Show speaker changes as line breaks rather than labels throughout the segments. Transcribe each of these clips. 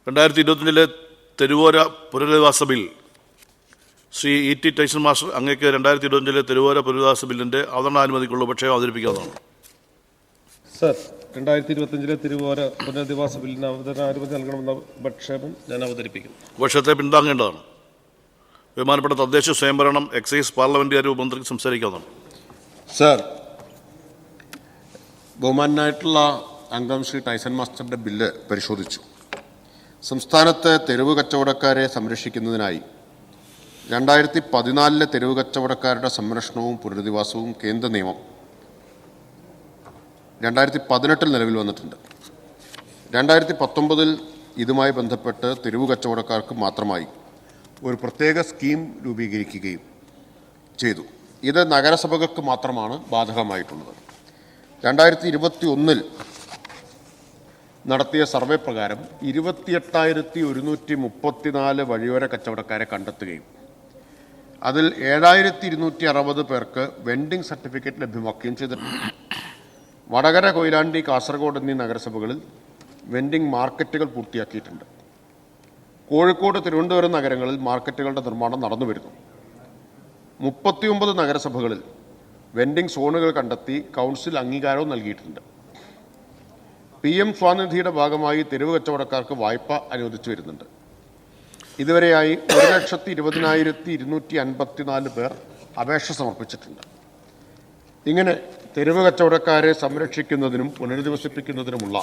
2025 തെരുവോര പുനരധിവാസ bill Shri E.T. Tyson master അങ്ങേക്ക് 2025 തെരുവോര പുനരധിവാസ ബില്ലിൻ്റെ അവതരണാനുമതിക്കുള്ള ഉപക്ഷേപം അവതരിപ്പിക്കാവുന്നതാണ്.
സർ, 2025 തിരുവോര പുനരധിവാസ ബില്ലിന് അവതരണാനുമതി നൽകണമെന്ന ഉപക്ഷേപം ഞാൻ അവതരിപ്പിക്കുന്നു.
ഉപക്ഷേപത്തെ പിന്താങ്ങേണ്ടതാണ്. ബഹുമാനപ്പെട്ട തദ്ദേശ സ്വയംഭരണം എക്സൈസ് പാർലമെന്റ് കാര്യ മന്ത്രിക്ക് സംസാരിക്കാവുന്നതാണ്.
സർ, ബഹുമാനായിട്ടുള്ള അംഗം ശ്രീ ടൈസൺ മാസ്റ്ററുടെ ബില്ല് പരിശോധിച്ചു. സംസ്ഥാനത്ത് തെരുവ് കച്ചവടക്കാരെ സംരക്ഷിക്കുന്നതിനായി 2014 തെരുവ് കച്ചവടക്കാരുടെ സംരക്ഷണവും പുനരധിവാസവും കേന്ദ്ര നിയമം 2018 നിലവിൽ വന്നിട്ടുണ്ട്. 2019 ഇതുമായി ബന്ധപ്പെട്ട് തെരുവ് കച്ചവടക്കാർക്ക് മാത്രമായി ഒരു പ്രത്യേക സ്കീം രൂപീകരിക്കുകയും ചെയ്തു. ഇത് നഗരസഭകൾക്ക് മാത്രമാണ് ബാധകമായിട്ടുള്ളത്. 2021 നടത്തിയ സർവേ പ്രകാരം 28,134 വഴിയോര കച്ചവടക്കാരെ കണ്ടെത്തുകയും അതിൽ 7,260 പേർക്ക് വെൻഡിംഗ് സർട്ടിഫിക്കറ്റ് ലഭ്യമാക്കുകയും ചെയ്തിട്ടുണ്ട്. വടകര, കൊയിലാണ്ടി, കാസർഗോഡ് എന്നീ നഗരസഭകളിൽ വെൻഡിംഗ് മാർക്കറ്റുകൾ പൂർത്തിയാക്കിയിട്ടുണ്ട്. കോഴിക്കോട്, തിരുവനന്തപുരം നഗരങ്ങളിൽ മാർക്കറ്റുകളുടെ നിർമ്മാണം നടന്നുവരുന്നു. 39 നഗരസഭകളിൽ വെൻഡിംഗ് സോണുകൾ കണ്ടെത്തി കൗൺസിൽ അംഗീകാരവും നൽകിയിട്ടുണ്ട്. PM സ്വാനിധിയുടെ ഭാഗമായി തെരുവ് കച്ചവടക്കാർക്ക് വായ്പ അനുവദിച്ചു വരുന്നുണ്ട്. ഇതുവരെയായി 1,20,254 പേർ അപേക്ഷ സമർപ്പിച്ചിട്ടുണ്ട്. ഇങ്ങനെ തെരുവ് കച്ചവടക്കാരെ സംരക്ഷിക്കുന്നതിനും പുനരധിവസിപ്പിക്കുന്നതിനുമുള്ള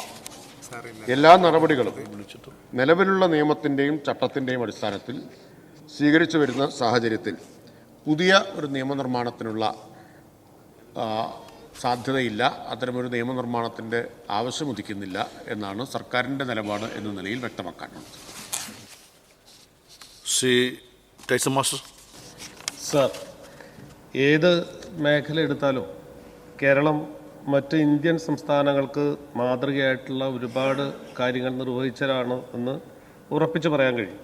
എല്ലാ നടപടികളും നിലവിലുള്ള നിയമത്തിൻ്റെയും ചട്ടത്തിൻ്റെയും അടിസ്ഥാനത്തിൽ സ്വീകരിച്ചു വരുന്ന സാഹചര്യത്തിൽ പുതിയ ഒരു നിയമനിർമ്മാണത്തിനുള്ള സാധ്യതയില്ല. അത്തരമൊരു നിയമനിർമ്മാണത്തിൻ്റെ ആവശ്യം ഉദിക്കുന്നില്ല എന്നാണ് സർക്കാരിൻ്റെ നിലപാട് എന്ന നിലയിൽ വ്യക്തമാക്കാനുള്ളത്.
Shri Tyson master.
സർ, ഏത് മേഖല എടുത്താലും കേരളം മറ്റ് ഇന്ത്യൻ സംസ്ഥാനങ്ങൾക്ക് മാതൃകയായിട്ടുള്ള ഒരുപാട് കാര്യങ്ങൾ നിർവഹിച്ചതാണ് എന്ന് ഉറപ്പിച്ച് പറയാൻ കഴിയും.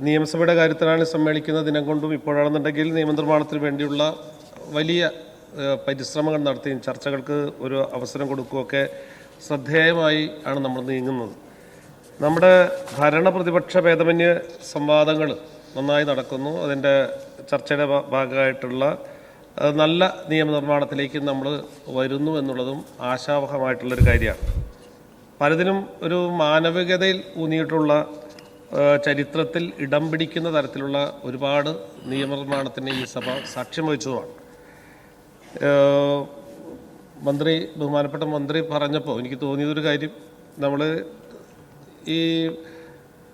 നിയമസഭയുടെ കാര്യത്തിലാണ് സമ്മേളിക്കുന്ന ദിനം കൊണ്ടും ഇപ്പോഴാണെന്നുണ്ടെങ്കിൽ നിയമനിർമ്മാണത്തിന് വേണ്ടിയുള്ള വലിയ പരിശ്രമങ്ങൾ നടത്തിയും ചർച്ചകൾക്ക് ഒരു അവസരം കൊടുക്കുകയൊക്കെ ശ്രദ്ധേയമായി ആണ് നമ്മൾ നീങ്ങുന്നത്. നമ്മുടെ ഭരണ പ്രതിപക്ഷ ഭേദമന്യ സംവാദങ്ങൾ നന്നായി നടക്കുന്നു. അതിൻ്റെ ചർച്ചയുടെ ഭാഗമായിട്ടുള്ള നല്ല നിയമനിർമ്മാണത്തിലേക്ക് നമ്മൾ വരുന്നു എന്നുള്ളതും ആശാവഹമായിട്ടുള്ളൊരു കാര്യമാണ്. പലതിനും ഒരു മാനവികതയിൽ ഊന്നിയിട്ടുള്ള ചരിത്രത്തിൽ ഇടം പിടിക്കുന്ന തരത്തിലുള്ള ഒരുപാട് നിയമനിർമ്മാണത്തിന് ഈ സഭ സാക്ഷ്യം വഹിച്ചതുമാണ്. ബഹുമാനപ്പെട്ട മന്ത്രി പറഞ്ഞപ്പോൾ എനിക്ക് തോന്നിയതൊരു കാര്യം, നമ്മൾ ഈ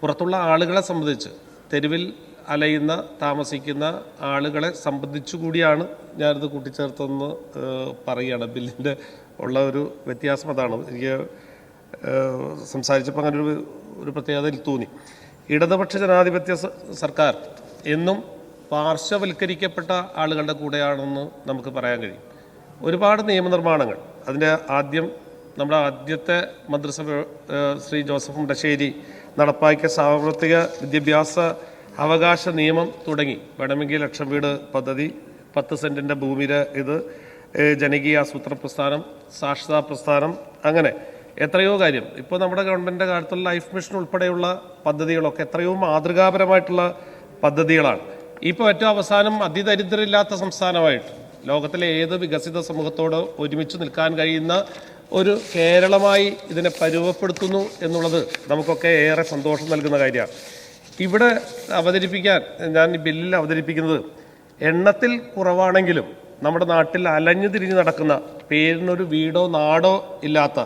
പുറത്തുള്ള ആളുകളെ സംബന്ധിച്ച് തെരുവിൽ അലയുന്ന താമസിക്കുന്ന ആളുകളെ സംബന്ധിച്ചു കൂടിയാണ് ഞാനിത് കൂട്ടിച്ചേർത്തെന്ന് പറയുകയാണ്. ബില്ലിൻ്റെ ഉള്ള ഒരു വ്യത്യാസം അതാണ്. എനിക്ക് സംസാരിച്ചപ്പോൾ അങ്ങനെ ഒരു പ്രത്യേകതയിൽ തോന്നി. ഇടതുപക്ഷ ജനാധിപത്യ സർക്കാർ എന്നും പാർശ്വവൽക്കരിക്കപ്പെട്ട ആളുകളുടെ കൂടെയാണെന്ന് നമുക്ക് പറയാൻ കഴിയും. ഒരുപാട് നിയമനിർമ്മാണങ്ങൾ, അതിൻ്റെ നമ്മുടെ ആദ്യത്തെ മന്ത്രിസഭ ശ്രീ ജോസഫ് മുണ്ടശ്ശേരി നടപ്പാക്കിയ സാമ്പത്തിക വിദ്യാഭ്യാസ അവകാശ നിയമം തുടങ്ങി വേണമെങ്കിൽ ലക്ഷം വീട് പദ്ധതി, 10 സെൻറ്റിൻ്റെ ഭൂമിയുടെ ജനകീയ ആസൂത്രണ പ്രസ്ഥാനം, സാക്ഷരതാ പ്രസ്ഥാനം, അങ്ങനെ എത്രയോ കാര്യം. ഇപ്പോൾ നമ്മുടെ ഗവൺമെൻറ്റിൻ്റെ കാലത്തുള്ള ലൈഫ് മിഷൻ ഉൾപ്പെടെയുള്ള പദ്ധതികളൊക്കെ എത്രയോ മാതൃകാപരമായിട്ടുള്ള പദ്ധതികളാണ്. ഇപ്പോൾ ഏറ്റവും അവസാനം അതിദരിദ്രരില്ലാത്ത സംസ്ഥാനമായിട്ട് ലോകത്തിലെ ഏത് വികസിത സമൂഹത്തോട് ഒരുമിച്ച് നിൽക്കാൻ കഴിയുന്ന ഒരു കേരളമായി ഇതിനെ പരുവപ്പെടുത്തുന്നു എന്നുള്ളത് നമുക്കൊക്കെ ഏറെ സന്തോഷം നൽകുന്ന കാര്യമാണ്. ഇവിടെ ഞാൻ ഈ ബില്ലിൽ അവതരിപ്പിക്കുന്നത് എണ്ണത്തിൽ കുറവാണെങ്കിലും നമ്മുടെ നാട്ടിൽ അലഞ്ഞു തിരിഞ്ഞ് നടക്കുന്ന, പേരിനൊരു വീടോ നാടോ ഇല്ലാത്ത,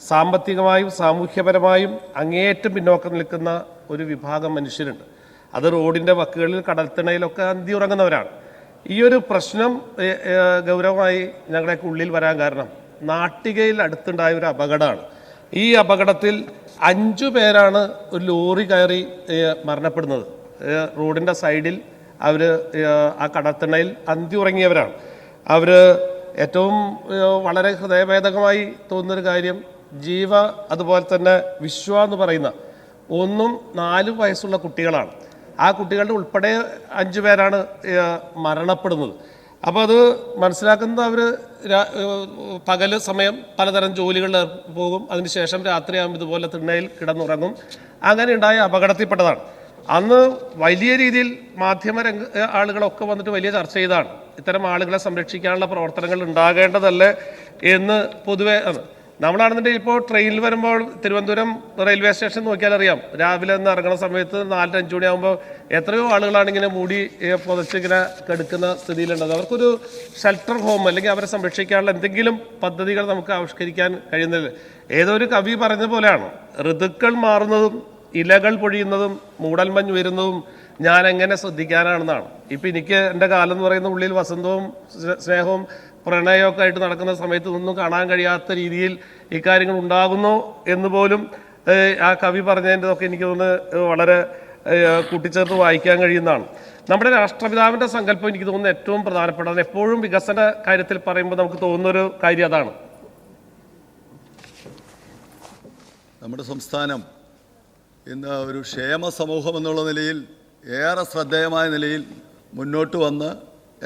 സാമ്പത്തികമായും സാമൂഹ്യപരമായും അങ്ങേയറ്റം പിന്നോക്കം നിൽക്കുന്ന ഒരു വിഭാഗം മനുഷ്യരുണ്ട്. അത് റോഡിൻ്റെ വക്കുകളിൽ, കടൽത്തിണയിലൊക്കെ അന്തിയുറങ്ങുന്നവരാണ്. ഈ ഒരു പ്രശ്നം ഗൗരവമായി ഞങ്ങളുടെയൊക്കെ ഉള്ളിൽ വരാൻ കാരണം നാട്ടികയിൽ അടുത്തുണ്ടായ ഒരു അപകടമാണ്. ഈ അപകടത്തിൽ 5 പേരാണ് ഒരു ലോറി കയറി മരണപ്പെടുന്നത്. റോഡിൻ്റെ സൈഡിൽ അവർ ആ കടൽത്തിണയിൽ അന്തിയുറങ്ങിയവരാണ്. അവർ ഏറ്റവും വളരെ ഹൃദയഭേദകമായി തോന്നുന്നൊരു കാര്യം, അതുപോലെ തന്നെ വിശ്വ എന്ന് പറയുന്ന 4 വയസ്സുള്ള കുട്ടികളാണ്. ആ കുട്ടികളുടെ ഉൾപ്പെടെ 5 പേരാണ് മരണപ്പെടുന്നത്. അപ്പോൾ അത് മനസ്സിലാക്കുന്നത് അവർ പകൽ സമയം പലതരം ജോലികളിൽ പോകും, അതിനുശേഷം രാത്രിയാകുമ്പോൾ ഇതുപോലെ തിണ്ണയിൽ കിടന്നുറങ്ങും. അങ്ങനെ ഉണ്ടായ അപകടത്തിൽപ്പെട്ടതാണ്. അന്ന് വലിയ രീതിയിൽ ആളുകളൊക്കെ വന്നിട്ട് വലിയ ചർച്ച ചെയ്താണ് ഇത്തരം ആളുകളെ സംരക്ഷിക്കാനുള്ള പ്രവർത്തനങ്ങൾ ഉണ്ടാകേണ്ടതല്ലേ എന്ന്. പൊതുവെ നമ്മളാണെന്നുണ്ടെങ്കിൽ ഇപ്പോൾ ട്രെയിനിൽ വരുമ്പോൾ തിരുവനന്തപുരം റെയിൽവേ സ്റ്റേഷൻ നോക്കിയാൽ അറിയാം, രാവിലെ നിന്ന് ഇറങ്ങുന്ന സമയത്ത് 4-5 മണിയാകുമ്പോൾ എത്രയോ ആളുകളാണ് ഇങ്ങനെ മൂടി പുതച്ചിങ്ങനെ കിടക്കുന്ന സ്ഥിതിയിലുള്ളത്. അവർക്കൊരു ഷെൽട്ടർ ഹോം അല്ലെങ്കിൽ അവരെ സംരക്ഷിക്കാനുള്ള എന്തെങ്കിലും പദ്ധതികൾ നമുക്ക് ആവിഷ്കരിക്കാൻ കഴിയുന്നില്ല. ഏതോ ഒരു കവി പറഞ്ഞ പോലെയാണ്, ഋതുക്കൾ മാറുന്നതും ഇലകൾ പൊഴിയുന്നതും മൂടൽമഞ്ഞ് വരുന്നതും ഞാൻ എങ്ങനെ ശ്രദ്ധിക്കാനാണെന്നാണ്. ഇപ്പം എനിക്ക് എൻ്റെ കാലം എന്ന് പറയുന്ന ഉള്ളിൽ വസന്തവും സ്നേഹവും പ്രണയമൊക്കെ ആയിട്ട് നടക്കുന്ന സമയത്ത് ഒന്നും കാണാൻ കഴിയാത്ത രീതിയിൽ ഇക്കാര്യങ്ങൾ ഉണ്ടാകുന്നു എന്ന് പോലും ആ കവി പറഞ്ഞതിൻ്റെതൊക്കെ എനിക്ക് തോന്നുന്നു വളരെ കൂട്ടിച്ചേർത്ത് വായിക്കാൻ കഴിയുന്നതാണ്. നമ്മുടെ രാഷ്ട്രപിതാവിൻ്റെ സങ്കല്പം എനിക്ക് തോന്നുന്നു ഏറ്റവും പ്രധാനപ്പെട്ടത്. എപ്പോഴും വികസന കാര്യത്തിൽ പറയുമ്പോൾ നമുക്ക് തോന്നുന്നൊരു കാര്യം അതാണ്.
നമ്മുടെ സംസ്ഥാനം ഇന്ന് ഒരു ക്ഷേമ സമൂഹം എന്നുള്ള നിലയിൽ ഏറെ ശ്രദ്ധേയമായ നിലയിൽ മുന്നോട്ട് വന്ന്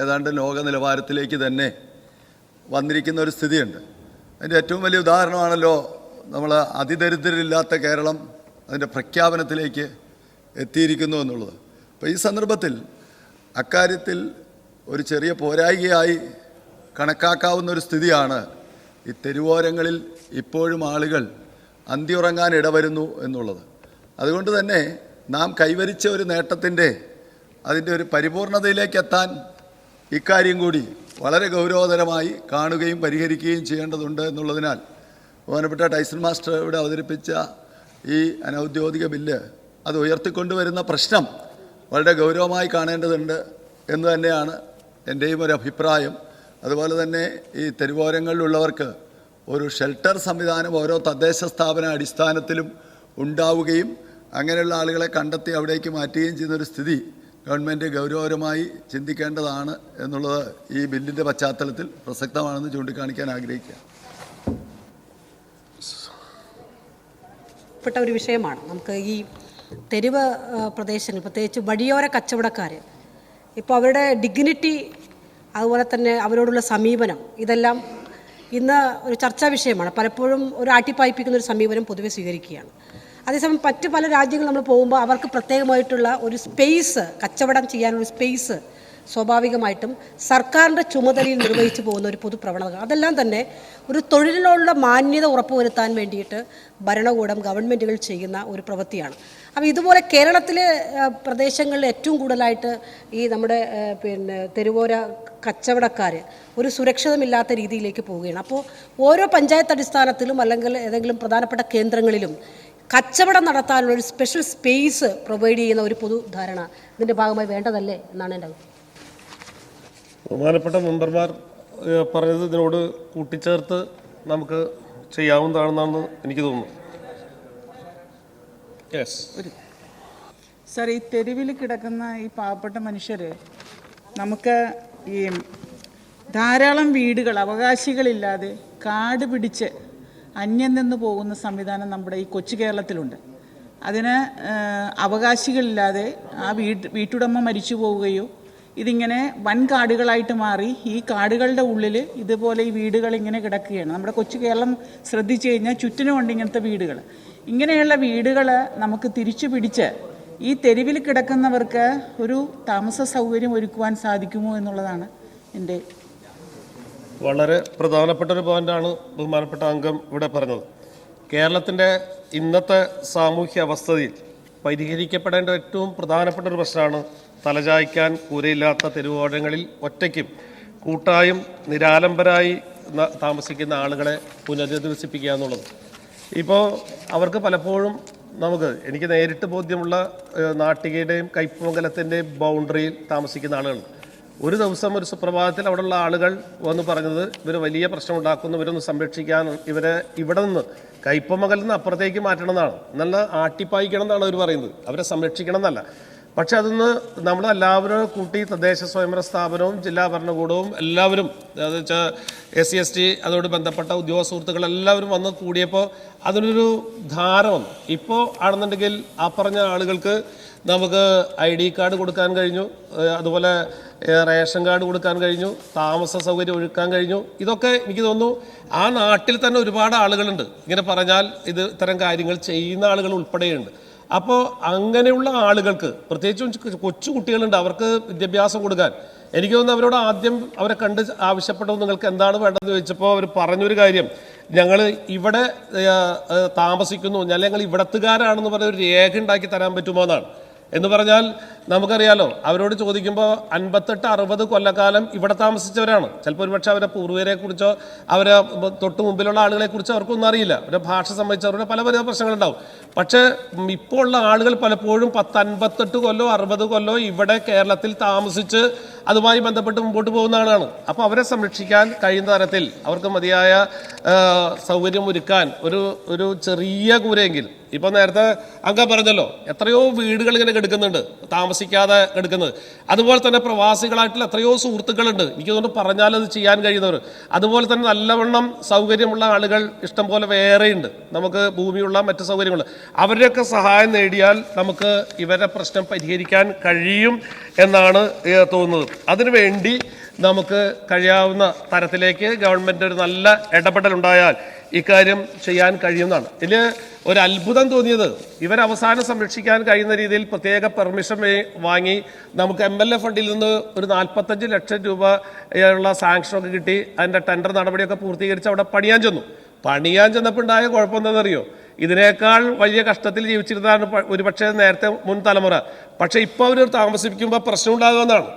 ഏതാണ്ട് ലോക നിലവാരത്തിലേക്ക് തന്നെ വന്നിരിക്കുന്ന ഒരു സ്ഥിതിയുണ്ട്. അതിൻ്റെ ഏറ്റവും വലിയ ഉദാഹരണമാണല്ലോ നമ്മൾ അതിദരിദ്രരില്ലാത്ത കേരളം അതിൻ്റെ പ്രഖ്യാപനത്തിലേക്ക് എത്തിയിരിക്കുന്നു എന്നുള്ളത്. അപ്പോൾ ഈ സന്ദർഭത്തിൽ അക്കാര്യത്തിൽ ഒരു ചെറിയ പോരായികയായി കണക്കാക്കാവുന്ന ഒരു സ്ഥിതിയാണ് ഈ തെരുവോരങ്ങളിൽ ഇപ്പോഴും ആളുകൾ അന്തിയുറങ്ങാൻ ഇടവരുന്നു എന്നുള്ളത്. അതുകൊണ്ട് തന്നെ നാം കൈവരിച്ച ഒരു നേട്ടത്തിൻ്റെ അതിൻ്റെ ഒരു പരിപൂർണതയിലേക്ക് എത്താൻ ഇക്കാര്യം കൂടി വളരെ ഗൗരവതരമായി കാണുകയും പരിഹരിക്കുകയും ചെയ്യേണ്ടതുണ്ട് എന്നുള്ളതിനാൽ ബഹുമാനപ്പെട്ട ടൈസൺ മാസ്റ്റർ ഇവിടെ അവതരിപ്പിച്ച ഈ അനൗദ്യോഗിക ബില്ല് അത് ഉയർത്തിക്കൊണ്ടുവരുന്ന പ്രശ്നം വളരെ ഗൗരവമായി കാണേണ്ടതുണ്ട് എന്ന് തന്നെയാണ് എൻ്റെയും ഒരു അഭിപ്രായം. അതുപോലെ തന്നെ ഈ തെരുവോരങ്ങളിലുള്ളവർക്ക് ഒരു ഷെൽട്ടർ സംവിധാനം ഓരോ തദ്ദേശ സ്ഥാപന അടിസ്ഥാനത്തിലും ഉണ്ടാവുകയും അങ്ങനെയുള്ള ആളുകളെ കണ്ടെത്തി അവിടേക്ക് മാറ്റുകയും ചെയ്യുന്നൊരു സ്ഥിതി ഗവൺമെൻറ് ഗൗരവകരമായി ചിന്തിക്കേണ്ടതാണ് എന്നുള്ളത് ഈ ബില്ലിൻ്റെ പശ്ചാത്തലത്തിൽ പ്രസക്തമാണെന്ന് ചൂണ്ടിക്കാണിക്കാൻ ആഗ്രഹിക്കുക.
പ്പെട്ട ഒരു വിഷയമാണ്. നമുക്ക് ഈ തെരുവ് പ്രദേശങ്ങൾ, പ്രത്യേകിച്ച് വഴിയോര കച്ചവടക്കാർ, ഇപ്പോൾ അവരുടെ ഡിഗ്നിറ്റി അതുപോലെ തന്നെ അവരോടുള്ള സമീപനം ഇതെല്ലാം ഇന്ന് ഒരു ചർച്ചാ വിഷയമാണ്. പലപ്പോഴും ഒരു ആട്ടിപ്പായിപ്പിക്കുന്ന ഒരു സമീപനം പൊതുവെ സ്വീകരിക്കുകയാണ്. അതേസമയം മറ്റ് പല രാജ്യങ്ങൾ നമ്മൾ പോകുമ്പോൾ അവർക്ക് പ്രത്യേകമായിട്ടുള്ള ഒരു സ്പേസ്, കച്ചവടം ചെയ്യാനൊരു സ്പേസ് സ്വാഭാവികമായിട്ടും സർക്കാരിൻ്റെ ചുമതലയിൽ നിർവഹിച്ചു പോകുന്ന ഒരു പൊതുപ്രവണത. അതെല്ലാം തന്നെ ഒരു തൊഴിലിനുള്ള മാന്യത ഉറപ്പുവരുത്താൻ വേണ്ടിയിട്ട് ഭരണകൂടം, ഗവൺമെൻറ്റുകൾ ചെയ്യുന്ന ഒരു പ്രവൃത്തിയാണ്. അപ്പോൾ ഇതുപോലെ കേരളത്തിലെ പ്രദേശങ്ങളിൽ ഏറ്റവും കൂടുതലായിട്ട് ഈ നമ്മുടെ തെരുവോര കച്ചവടക്കാർ ഒരു സുരക്ഷിതമില്ലാത്ത രീതിയിലേക്ക് പോവുകയാണ്. അപ്പോൾ ഓരോ പഞ്ചായത്ത് അടിസ്ഥാനത്തിലും അല്ലെങ്കിൽ ഏതെങ്കിലും പ്രധാനപ്പെട്ട കേന്ദ്രങ്ങളിലും കച്ചവടം നടത്താനുള്ള ഒരു സ്പെഷ്യൽ സ്പേസ് പ്രൊവൈഡ് ചെയ്യുന്ന ഒരു പൊതുധാരണ ഇതിൻ്റെ ഭാഗമായി വേണ്ടതല്ലേ എന്നാണ് എൻ്റെ അഭിപ്രായം.
ബഹുമാനപ്പെട്ട മെമ്പർമാർ പറഞ്ഞത് ഇതിനോട് കൂട്ടിച്ചേർത്ത് നമുക്ക് ചെയ്യാവുന്നതാണെന്നാണ് എനിക്ക് തോന്നുന്നു.
സാർ, ഈ തെരുവിൽ കിടക്കുന്ന ഈ പാവപ്പെട്ട മനുഷ്യർ, നമുക്ക് ഈ ധാരാളം വീടുകൾ അവകാശികളില്ലാതെ കാട് പിടിച്ച് അന്യം നിന്ന് പോകുന്ന സംവിധാനം നമ്മുടെ ഈ കൊച്ചു കേരളത്തിലുണ്ട്. അതിന് അവകാശികളില്ലാതെ ആ വീട്ടുടമ മരിച്ചു പോവുകയോ ഇതിങ്ങനെ വൻ കാടുകളായിട്ട് മാറി ഈ കാടുകളുടെ ഉള്ളിൽ ഇതുപോലെ ഈ വീടുകൾ ഇങ്ങനെ കിടക്കുകയാണ്. നമ്മുടെ കൊച്ചു കേരളം ശ്രദ്ധിച്ചു കഴിഞ്ഞാൽ ചുറ്റിനുമുണ്ട് ഇങ്ങനത്തെ വീടുകൾ. ഇങ്ങനെയുള്ള വീടുകൾ നമുക്ക് തിരിച്ചു പിടിച്ച് ഈ തെരുവിൽ കിടക്കുന്നവർക്ക് ഒരു താമസ സൗകര്യം ഒരുക്കുവാൻ സാധിക്കുമോ എന്നുള്ളതാണ് എൻ്റെ.
വളരെ പ്രധാനപ്പെട്ട ഒരു പോയിൻ്റാണ് ബഹുമാനപ്പെട്ട അംഗം ഇവിടെ പറഞ്ഞത്. കേരളത്തിൻ്റെ ഇന്നത്തെ സാമൂഹ്യ അവസ്ഥയിൽ പരിഹരിക്കപ്പെടേണ്ട ഏറ്റവും പ്രധാനപ്പെട്ട ഒരു പ്രശ്നമാണ് തലചായ്ക്കാൻ കൂരയില്ലാത്ത തെരുവോരങ്ങളിൽ ഒറ്റയ്ക്കും കൂട്ടായും നിരാലംബരായി താമസിക്കുന്ന ആളുകളെ പുനരധിവസിപ്പിക്കുക എന്നുള്ളത്. ഇപ്പോൾ അവർക്ക് പലപ്പോഴും എനിക്ക് നേരിട്ട് ബോധ്യമുള്ള നാട്ടികയുടെയും കൈപ്പമംഗലത്തിൻ്റെയും ബൗണ്ടറിയിൽ താമസിക്കുന്ന ആളുകളുണ്ട്. ഒരു ദിവസം ഒരു സുപ്രഭാതത്തിൽ അവിടെയുള്ള ആളുകൾ വന്ന് പറഞ്ഞത് ഇവർ വലിയ പ്രശ്നം ഉണ്ടാക്കുന്നു, ഇവരൊന്ന് സംരക്ഷിക്കാൻ, ഇവരെ ഇവിടെ നിന്ന് കൈപ്പമംഗലിൽ നിന്ന് അപ്പുറത്തേക്ക് മാറ്റണം എന്നാണ്. നല്ല ആട്ടിപ്പായിക്കണം എന്നാണ് അവർ പറയുന്നത്, അവരെ സംരക്ഷിക്കണം എന്നല്ല. പക്ഷെ അതൊന്ന് നമ്മളെല്ലാവരും കൂട്ടി തദ്ദേശ സ്വയംഭരണ സ്ഥാപനവും ജില്ലാ ഭരണകൂടവും എല്ലാവരും അത് വെച്ചാൽ SC/ST അതോട് ബന്ധപ്പെട്ട ഉദ്യോഗ സുഹൃത്തുക്കൾ എല്ലാവരും വന്ന് കൂടിയപ്പോൾ അതിനൊരു ധാര വന്നു. ഇപ്പോൾ ആണെന്നുണ്ടെങ്കിൽ ആ പറഞ്ഞ ആളുകൾക്ക് നമുക്ക് ID കാർഡ് കൊടുക്കാൻ കഴിഞ്ഞു, അതുപോലെ റേഷൻ കാർഡ് കൊടുക്കാൻ കഴിഞ്ഞു, താമസ സൗകര്യം ഒരുക്കാൻ കഴിഞ്ഞു. ഇതൊക്കെ എനിക്ക് തോന്നുന്നു ആ നാട്ടിൽ തന്നെ ഒരുപാട് ആളുകളുണ്ട് ഇങ്ങനെ പറഞ്ഞാൽ ഇത്തരം കാര്യങ്ങൾ ചെയ്യുന്ന ആളുകൾ ഉൾപ്പെടെയുണ്ട്. അപ്പോൾ അങ്ങനെയുള്ള ആളുകൾക്ക് പ്രത്യേകിച്ചും കൊച്ചു കുട്ടികളുണ്ട്, അവർക്ക് വിദ്യാഭ്യാസം കൊടുക്കാൻ എനിക്ക് തോന്നുന്നു അവരോട് ആദ്യം അവരെ കണ്ട് ആവശ്യപ്പെട്ടത് നിങ്ങൾക്ക് എന്താണ് വേണ്ടതെന്ന് ചോദിച്ചപ്പോൾ അവർ പറഞ്ഞൊരു കാര്യം, ഞങ്ങൾ ഇവിടെ താമസിക്കുന്നു, ഞങ്ങൾ ഇവിടത്തുകാരാണെന്ന് പറഞ്ഞ ഒരു രേഖ ഉണ്ടാക്കി തരാൻ പറ്റുമോ എന്നാണ്. എന്ന് പറഞ്ഞാൽ നമുക്കറിയാലോ, അവരോട് ചോദിക്കുമ്പോൾ 58-60 കൊല്ലക്കാലം ഇവിടെ താമസിച്ചവരാണ്. ചിലപ്പോൾ ഒരുപക്ഷെ അവരെ പൂർവ്വരെ കുറിച്ചോ അവരെ തൊട്ട് മുമ്പിലുള്ള ആളുകളെ കുറിച്ചോ അവർക്കൊന്നും അറിയില്ല. അവരുടെ ഭാഷ സംബന്ധിച്ച് അവരുടെ പല പല പ്രശ്നങ്ങളുണ്ടാവും. പക്ഷേ ഇപ്പോൾ ഉള്ള ആളുകൾ പലപ്പോഴും 58 കൊല്ലോ 60 കൊല്ലോ ഇവിടെ കേരളത്തിൽ താമസിച്ച് അതുമായി ബന്ധപ്പെട്ട് മുമ്പോട്ട് പോകുന്ന ആളാണ്. അപ്പോൾ അവരെ സംരക്ഷിക്കാൻ കഴിയുന്ന തരത്തിൽ അവർക്ക് മതിയായ സൗകര്യം ഒരുക്കാൻ ഒരു ചെറിയ കൂരെയെങ്കിലും, ഇപ്പം നേരത്തെ അങ്ങ് പറഞ്ഞല്ലോ എത്രയോ വീടുകൾ ഇങ്ങനെ കിടക്കുന്നുണ്ട്, താമസിക്കാതെ കിടക്കുന്നത്. അതുപോലെ തന്നെ പ്രവാസികളായിട്ടുള്ള എത്രയോ സുഹൃത്തുക്കളുണ്ട്, എനിക്ക് തോന്നുന്നു പറഞ്ഞാൽ അത് ചെയ്യാൻ കഴിയുന്നവർ. അതുപോലെ തന്നെ നല്ലവണ്ണം സൗകര്യമുള്ള ആളുകൾ ഇഷ്ടം പോലെ വേറെയുണ്ട്, നമുക്ക് ഭൂമിയുള്ള മറ്റ് സൗകര്യങ്ങൾ. അവരുടെയൊക്കെ സഹായം നേടിയാൽ നമുക്ക് ഇവരുടെ പ്രശ്നം പരിഹരിക്കാൻ കഴിയും എന്നാണ് തോന്നുന്നത്. അതിനുവേണ്ടി നമുക്ക് കഴിയാവുന്ന തരത്തിലേക്ക് ഗവൺമെൻറ് ഒരു നല്ല ഇടപെടലുണ്ടായാൽ ഇക്കാര്യം ചെയ്യാൻ കഴിയുന്നതാണ്. ഇതിൽ ഒരു അത്ഭുതം തോന്നിയത് ഇവരവസാനം സംരക്ഷിക്കാൻ കഴിയുന്ന രീതിയിൽ പ്രത്യേക പെർമിഷൻ വാങ്ങി നമുക്ക് MLA ഫണ്ടിൽ നിന്ന് ഒരു 45 ലക്ഷം രൂപ ഉള്ള സാങ്ഷനൊക്കെ കിട്ടി. അതിൻ്റെ ടെൻഡർ നടപടിയൊക്കെ പൂർത്തീകരിച്ച് അവിടെ പണിയാൻ ചെന്നപ്പോൾ ഉണ്ടായ കുഴപ്പം എന്താണെന്നറിയോ, ഇതിനേക്കാൾ വലിയ കഷ്ടത്തിൽ ജീവിച്ചിരുന്നതാണ് ഒരുപക്ഷെ നേരത്തെ മുൻ തലമുറ. പക്ഷേ ഇപ്പോൾ അവർ താമസിപ്പിക്കുമ്പോൾ പ്രശ്നം ഉണ്ടാകുമെന്നാണ്,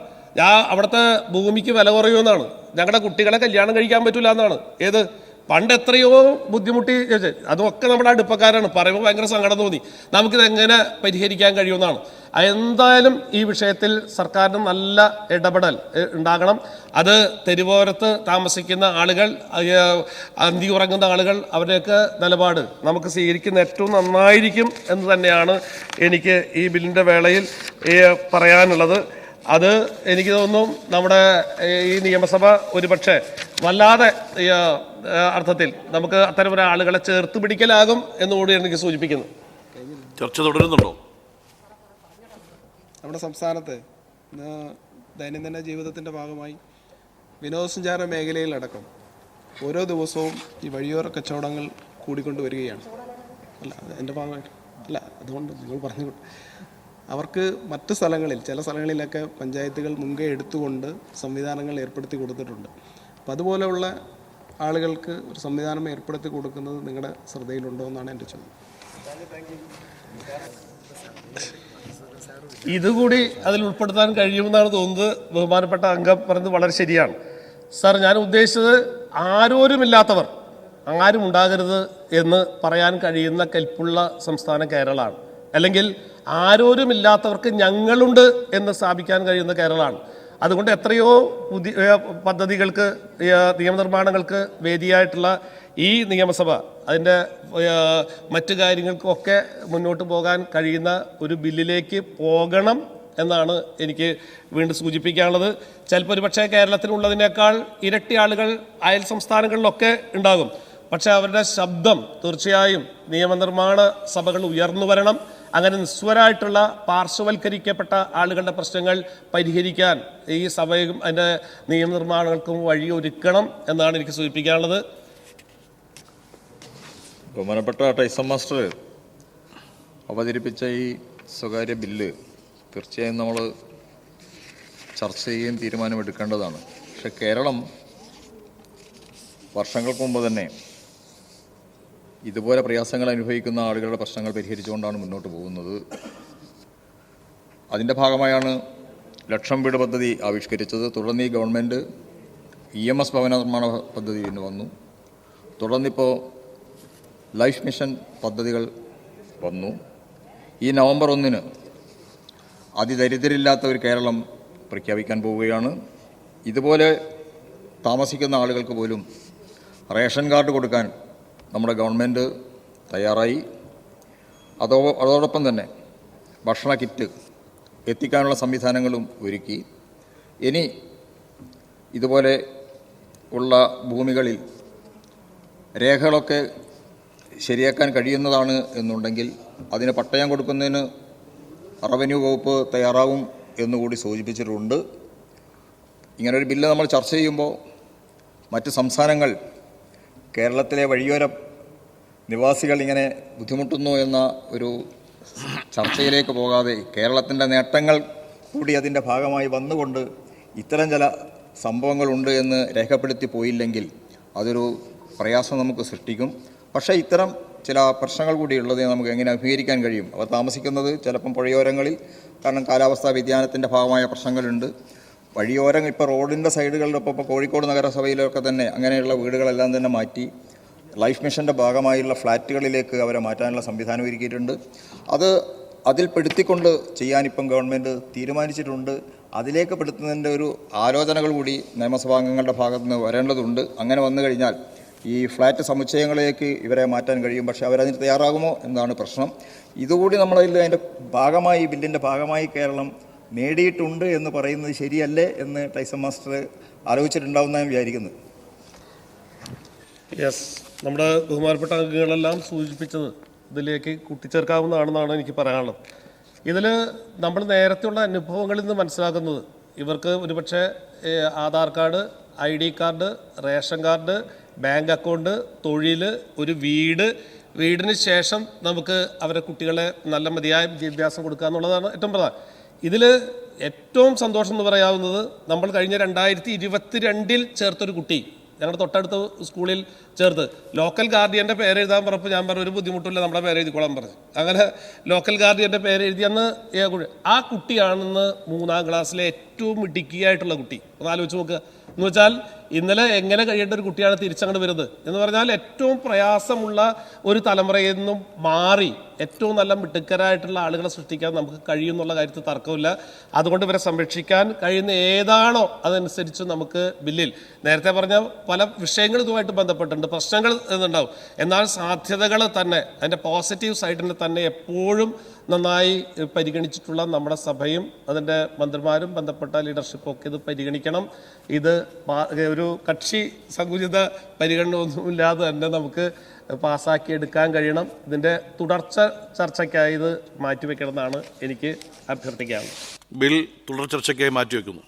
അവിടുത്തെ ഭൂമിക്ക് വില കുറയുമെന്നാണ്, ഞങ്ങളുടെ കുട്ടികളെ കല്യാണം കഴിക്കാൻ പറ്റില്ല എന്നാണ്. പണ്ട് എത്രയോ ബുദ്ധിമുട്ടി, അതൊക്കെ നമ്മുടെ അടുപ്പക്കാരാണ്. പറയുമ്പോൾ ഭയങ്കര സങ്കടം തോന്നി. നമുക്കിതെങ്ങനെ പരിഹരിക്കാൻ കഴിയുമെന്നാണ്. എന്തായാലും ഈ വിഷയത്തിൽ സർക്കാരിന് നല്ല ഇടപെടൽ ഉണ്ടാകണം. അത് തെരുവോരത്ത് താമസിക്കുന്ന ആളുകൾ, അന്തി ഉറങ്ങുന്ന ആളുകൾ, അവരുടെയൊക്കെ നിലപാട് നമുക്ക് സ്വീകരിക്കുന്ന ഏറ്റവും നന്നായിരിക്കും എന്ന് തന്നെയാണ് എനിക്ക് ഈ ബില്ലിൻ്റെ വേളയിൽ പറയാനുള്ളത്. അത് എനിക്ക് തോന്നുന്നു നമ്മുടെ ഈ നിയമസഭ ഒരുപക്ഷെ വല്ലാതെ അർത്ഥത്തിൽ നമുക്ക് അത്തരം ആളുകളെ ചേർത്ത് പിടിക്കലാകും എന്നുകൂടി എനിക്ക് സൂചിപ്പിക്കുന്നു.
ചർച്ച തുടരുന്നുണ്ടോ?
നമ്മുടെ സംസ്ഥാനത്ത് ദൈനംദിന ജീവിതത്തിൻ്റെ ഭാഗമായി വിനോദസഞ്ചാര മേഖലയിലടക്കം ഓരോ ദിവസവും ഈ വഴിയോര കച്ചവടങ്ങൾ കൂടിക്കൊണ്ട് വരികയാണ്. അല്ല എൻ്റെ ഭാഗമായിട്ട് അല്ല, അതുകൊണ്ട് നിങ്ങൾ പറഞ്ഞു, അവർക്ക് മറ്റ് സ്ഥലങ്ങളിൽ, ചില സ്ഥലങ്ങളിലൊക്കെ പഞ്ചായത്തുകൾ മുൻകൈ എടുത്തുകൊണ്ട് സംവിധാനങ്ങൾ ഏർപ്പെടുത്തി കൊടുത്തിട്ടുണ്ട്. അപ്പോൾ അതുപോലെയുള്ള ആളുകൾക്ക് ഒരു സംവിധാനം ഏർപ്പെടുത്തി കൊടുക്കുന്നത് നിങ്ങളുടെ ശ്രദ്ധയിലുണ്ടോ എന്നാണ് എൻ്റെ ചോദ്യം.
ഇതുകൂടി അതിൽ ഉൾപ്പെടുത്താൻ കഴിയുമെന്നാണ് തോന്നുന്നത്. ബഹുമാനപ്പെട്ട അംഗം പറഞ്ഞത് വളരെ ശരിയാണ്. സാർ, ഞാൻ ഉദ്ദേശിച്ചത് ആരോരുമില്ലാത്തവർ ആരും ഉണ്ടാകരുത് എന്ന് പറയാൻ കഴിയുന്ന കെൽപ്പുള്ള സംസ്ഥാനം കേരളമാണ്. അല്ലെങ്കിൽ ആരോരുമില്ലാത്തവർക്ക് ഞങ്ങളുണ്ട് എന്ന് സ്ഥാപിക്കാൻ കഴിയുന്ന കേരളമാണ്. അതുകൊണ്ട് എത്രയോ പുതിയ പദ്ധതികൾക്ക്, നിയമനിർമ്മാണങ്ങൾക്ക് വേദിയായിട്ടുള്ള ഈ നിയമസഭ അതിൻ്റെ മറ്റു കാര്യങ്ങൾക്കൊക്കെ മുന്നോട്ട് പോകാൻ കഴിയുന്ന ഒരു ബില്ലിലേക്ക് പോകണം എന്നാണ് എനിക്ക് വീണ്ടും സൂചിപ്പിക്കാനുള്ളത്. ചിലപ്പോൾ ഒരു പക്ഷേ കേരളത്തിലുള്ളതിനേക്കാൾ ഇരട്ടി ആളുകൾ അയൽ സംസ്ഥാനങ്ങളിലൊക്കെ ഉണ്ടാകും. പക്ഷേ അവരുടെ ശബ്ദം തീർച്ചയായും നിയമനിർമ്മാണ സഭകൾ ഉയർന്നു വരണം. അങ്ങനെ നിസ്വരായിട്ടുള്ള പാർശ്വവൽക്കരിക്കപ്പെട്ട ആളുകളുടെ പ്രശ്നങ്ങൾ പരിഹരിക്കാൻ ഈ സഭയും അതിൻ്റെ നിയമനിർമ്മാണങ്ങൾക്കും വഴിയൊരുക്കണം എന്നാണ് എനിക്ക് സൂചിപ്പിക്കാനുള്ളത്.
ബഹുമാനപ്പെട്ട ടൈസൺ മാസ്റ്റർ അവതരിപ്പിച്ച ഈ സ്വകാര്യ ബില്ല് തീർച്ചയായും നമ്മൾ ചർച്ച ചെയ്യുകയും തീരുമാനമെടുക്കേണ്ടതാണ്. പക്ഷെ കേരളം വർഷങ്ങൾക്ക് മുമ്പ് തന്നെ ഇതുപോലെ പ്രയാസങ്ങൾ അനുഭവിക്കുന്ന ആളുകളുടെ പ്രശ്നങ്ങൾ പരിഹരിച്ചുകൊണ്ടാണ് മുന്നോട്ട് പോകുന്നത്. അതിൻ്റെ ഭാഗമായാണ് ലക്ഷം വീട് പദ്ധതി ആവിഷ്കരിച്ചത്. തുടർന്ന് ഈ ഗവൺമെൻറ് EMS ഭവന നിർമ്മാണ പദ്ധതി പിന്നെ വന്നു. തുടർന്നിപ്പോൾ ലൈഫ് മിഷൻ പദ്ധതികൾ വന്നു. ഈ നവംബർ 1 അതിദരിദ്രരില്ലാത്ത ഒരു കേരളം പ്രഖ്യാപിക്കാൻ പോവുകയാണ്. ഇതുപോലെ താമസിക്കുന്ന ആളുകൾക്ക് പോലും റേഷൻ കാർഡ് കൊടുക്കാൻ നമ്മുടെ ഗവൺമെൻറ് തയ്യാറായി. അതോടൊപ്പം തന്നെ ഭക്ഷണ കിറ്റ് എത്തിക്കാനുള്ള സംവിധാനങ്ങളും ഒരുക്കി. ഇനി ഇതുപോലെ ഉള്ള ഭൂമികളിൽ രേഖകളൊക്കെ ശരിയാക്കാൻ കഴിയുന്നതാണ് എന്നുണ്ടെങ്കിൽ അതിന് പട്ടയം കൊടുക്കുന്നതിന് റവന്യൂ വകുപ്പ് തയ്യാറാവും എന്നുകൂടി സൂചിപ്പിച്ചിട്ടുണ്ട്. ഇങ്ങനൊരു ബില്ല് നമ്മൾ ചർച്ച ചെയ്യുമ്പോൾ മറ്റ് സംസ്ഥാനങ്ങൾ കേരളത്തിലെ വഴിയോര നിവാസികൾ ഇങ്ങനെ ബുദ്ധിമുട്ടുന്നു എന്ന ഒരു ചർച്ചയിലേക്ക് പോകാതെ കേരളത്തിൻ്റെ നേട്ടങ്ങൾ കൂടി അതിൻ്റെ ഭാഗമായി വന്നുകൊണ്ട് ഇത്തരം ചില സംഭവങ്ങളുണ്ട് എന്ന് രേഖപ്പെടുത്തി പോയില്ലെങ്കിൽ അതൊരു പ്രയാസം നമുക്ക് സൃഷ്ടിക്കും. പക്ഷേ ഇത്തരം ചില പ്രശ്നങ്ങൾ കൂടി ഉള്ളത് നമുക്ക് എങ്ങനെ അഭിമുഖീകരിക്കാൻ കഴിയും? അവർ താമസിക്കുന്നത് ചിലപ്പം പുഴയോരങ്ങളിൽ, കാരണം കാലാവസ്ഥാ വ്യതിയാനത്തിൻ്റെ ഭാഗമായ പ്രശ്നങ്ങളുണ്ട്. വഴിയോരങ്ങൾ ഇപ്പോൾ റോഡിൻ്റെ സൈഡുകളിലൊപ്പം ഇപ്പോൾ കോഴിക്കോട് നഗരസഭയിലൊക്കെ തന്നെ അങ്ങനെയുള്ള വീടുകളെല്ലാം തന്നെ മാറ്റി ലൈഫ് മിഷൻ്റെ ഭാഗമായുള്ള ഫ്ലാറ്റുകളിലേക്ക് അവരെ മാറ്റാനുള്ള സംവിധാനം ഒരുക്കിയിട്ടുണ്ട്. അതിൽ പെടുത്തിക്കൊണ്ട് ചെയ്യാനിപ്പം ഗവൺമെൻറ് തീരുമാനിച്ചിട്ടുണ്ട്. അതിലേക്ക് പെടുത്തുന്നതിൻ്റെ ഒരു ആലോചനകൾ കൂടി നിയമസഭാംഗങ്ങളുടെ ഭാഗത്തു നിന്ന് വരേണ്ടതുണ്ട്. അങ്ങനെ വന്നു കഴിഞ്ഞാൽ ഈ ഫ്ലാറ്റ് സമുച്ചയങ്ങളിലേക്ക് ഇവരെ മാറ്റാൻ കഴിയും. പക്ഷേ അവരതിന് തയ്യാറാകുമോ എന്നാണ് പ്രശ്നം. ഇതുകൂടി അതിൻ്റെ ഭാഗമായി, ബില്ലിൻ്റെ ഭാഗമായി കേരളം നേടിയിട്ടുണ്ട് എന്ന് പറയുന്നത് ശരിയല്ലേ എന്ന് ടൈസൺ മാസ്റ്റർ ആലോചിച്ചിട്ടുണ്ടാവുന്ന ഞാൻ വിചാരിക്കുന്നു.
യെസ്, നമ്മുടെ ബഹുമാനപ്പെട്ട അംഗങ്ങളെല്ലാം സൂചിപ്പിച്ചത് ഇതിലേക്ക് കൂട്ടിച്ചേർക്കാവുന്നതാണെന്നാണ് എനിക്ക് പറയാനുള്ളത്. ഇതിൽ നമ്മൾ നേരത്തെയുള്ള അനുഭവങ്ങളിൽ നിന്ന് മനസ്സിലാക്കുന്നത് ഇവർക്ക് ഒരുപക്ഷെ Aadhaar card, ID card, ration card, bank account, തൊഴിൽ, ഒരു വീടിന് ശേഷം നമുക്ക് അവരെ കുട്ടികളെ നല്ല മതിയായ വിദ്യാഭ്യാസം കൊടുക്കുക എന്നുള്ളതാണ് ഏറ്റവും പ്രധാനം. ഇതിൽ ഏറ്റവും സന്തോഷം എന്ന് പറയാവുന്നത് നമ്മൾ കഴിഞ്ഞ 2022 ചേർത്തൊരു കുട്ടി ഞങ്ങളുടെ തൊട്ടടുത്ത സ്കൂളിൽ ചേർത്ത് ലോക്കൽ ഗാർഡിയൻ്റെ പേര് എഴുതാൻ പറഞ്ഞപ്പോൾ ഞാൻ പറഞ്ഞു ഒരു ബുദ്ധിമുട്ടില്ല, നമ്മുടെ പേര് എഴുതിക്കോളാൻ പറഞ്ഞു. അങ്ങനെ ലോക്കൽ ഗാർഡിയൻ്റെ പേര് എഴുതി. അന്ന് ആ കുട്ടിയാണെന്ന് 3ാം ക്ലാസ്സിലെ ഏറ്റവും മിടുക്കിയായിട്ടുള്ള കുട്ടി. ഒന്ന് ആലോചിച്ച് നോക്കുക. എന്ന് വെച്ചാൽ ഇന്നലെ എങ്ങനെ കഴിയേണ്ട ഒരു കുട്ടിയാണ് തിരിച്ചങ്ങോട്ട് വരുന്നത് എന്ന് പറഞ്ഞാൽ ഏറ്റവും പ്രയാസമുള്ള ഒരു തലമുറയിൽ നിന്നും മാറി ഏറ്റവും നല്ല മിടുക്കരായിട്ടുള്ള ആളുകളെ സൃഷ്ടിക്കാൻ നമുക്ക് കഴിയുമെന്നുള്ള കാര്യത്തിൽ തർക്കമില്ല. അതുകൊണ്ട് ഇവരെ സംരക്ഷിക്കാൻ കഴിയുന്ന ഏതാണോ അതനുസരിച്ച് നമുക്ക് ബില്ലിൽ നേരത്തെ പറഞ്ഞ പല വിഷയങ്ങൾ ഇതുമായിട്ട് ബന്ധപ്പെട്ടിട്ടുണ്ട്, പ്രശ്നങ്ങൾ എന്നുണ്ടാവും. എന്നാൽ സാധ്യതകൾ തന്നെ അതിൻ്റെ പോസിറ്റീവ് സൈഡിനെ തന്നെ എപ്പോഴും നന്നായി പരിഗണിച്ചിട്ടുള്ള നമ്മുടെ സഭയും അതിൻ്റെ മന്ത്രിമാരും ബന്ധപ്പെട്ട ലീഡർഷിപ്പും ഒക്കെ ഇത് പരിഗണിക്കണം. ഇത് ഒരു കക്ഷി സങ്കുചിത പരിഗണന ഒന്നുമില്ലാതെ തന്നെ നമുക്ക് പാസ്സാക്കി എടുക്കാൻ കഴിയണം. ഇതിൻ്റെ തുടർച്ച ചർച്ചയ്ക്കായി ഇത് മാറ്റിവെക്കണമെന്നാണ് എനിക്ക് അഭ്യർത്ഥിക്കാനുള്ളത്.
ബിൽ തുടർ ചർച്ചയ്ക്കായി മാറ്റിവെക്കുന്നു.